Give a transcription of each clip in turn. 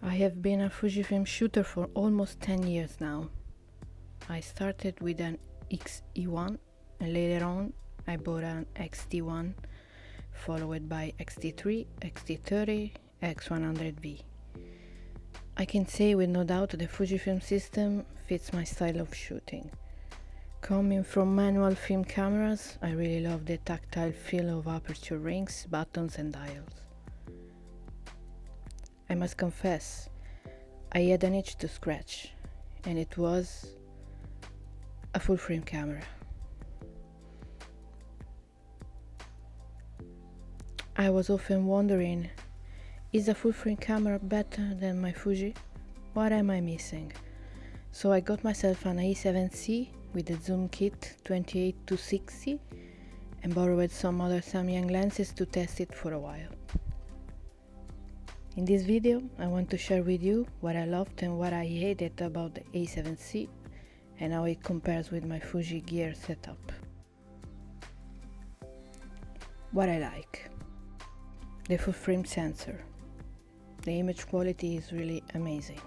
I have been a Fujifilm shooter for almost 10 years now. I started with an X-E1 and later on I bought an X-T1, followed by X-T3, X-T30, X100V. I can say with no doubt the Fujifilm system fits my style of shooting. Coming from manual film cameras, I really love the tactile feel of aperture rings, buttons and dials. I must confess, I had an itch to scratch, and it was a full frame camera. I was often wondering, is a full frame camera better than my Fuji? What am I missing? So I got myself an A7C with a zoom kit 28-60 and borrowed some other Samyang lenses to test it for a while. In this video I want to share with you what I loved and what I hated about the A7C and how it compares with my Fuji gear setup. What I like: the full frame sensor. The image quality is really amazing.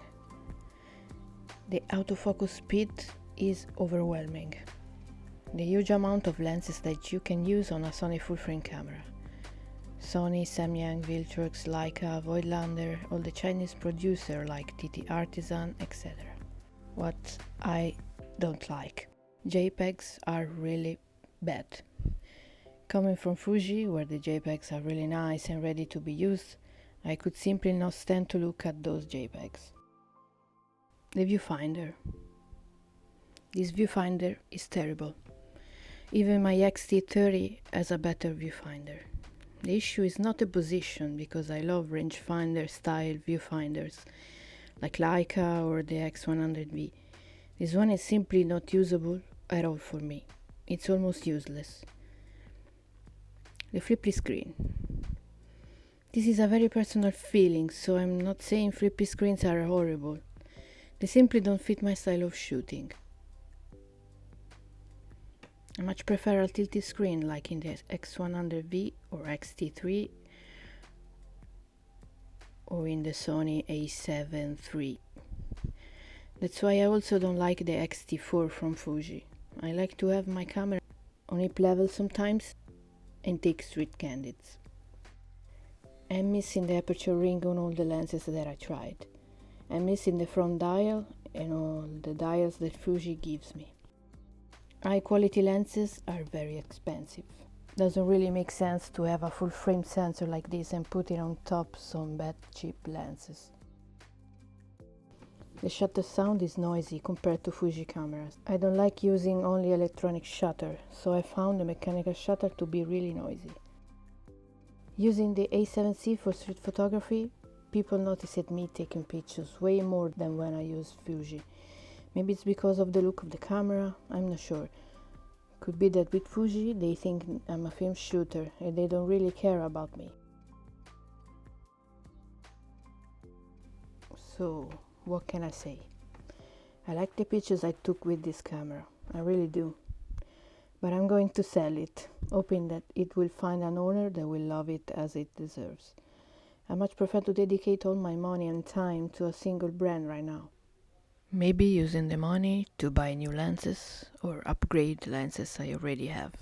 The autofocus speed is overwhelming. The huge amount of lenses that you can use on a Sony full frame camera. Sony, Samyang, Viltrox, Leica, Voigtlander, all the Chinese producers like TT Artisan, etc. What I don't like: JPEGs are really bad. Coming from Fuji, where the JPEGs are really nice and ready to be used, I could simply not stand to look at those JPEGs. The viewfinder. This viewfinder is terrible. Even my X-T3 has a better viewfinder. The issue is not the position, because I love rangefinder style viewfinders like Leica or the X100V. This one is simply not usable at all for me. It's almost useless. The flippy screen. This is a very personal feeling, so I'm not saying flippy screens are horrible. They simply don't fit my style of shooting. I much prefer a tilted screen like in the X100V or X-T3 or in the Sony A7C. That's why I also don't like the X-T4 from Fuji. I like to have my camera on hip level sometimes and take street candids. I'm missing the aperture ring on all the lenses that I tried. I'm missing the front dial and all the dials that Fuji gives me. High quality lenses are very expensive. Doesn't really make sense to have a full frame sensor like this and put it on top some bad cheap lenses. The shutter sound is noisy compared to Fuji cameras. I don't like using only electronic shutter, so I found the mechanical shutter to be really noisy. Using the A7C for street photography, people noticed me taking pictures way more than when I used Fuji. Maybe it's because of the look of the camera, I'm not sure. Could be that with Fuji they think I'm a film shooter and they don't really care about me. So, what can I say? I like the pictures I took with this camera, I really do. But I'm going to sell it, hoping that it will find an owner that will love it as it deserves. I much prefer to dedicate all my money and time to a single brand right now. Maybe using the money to buy new lenses or upgrade lenses I already have.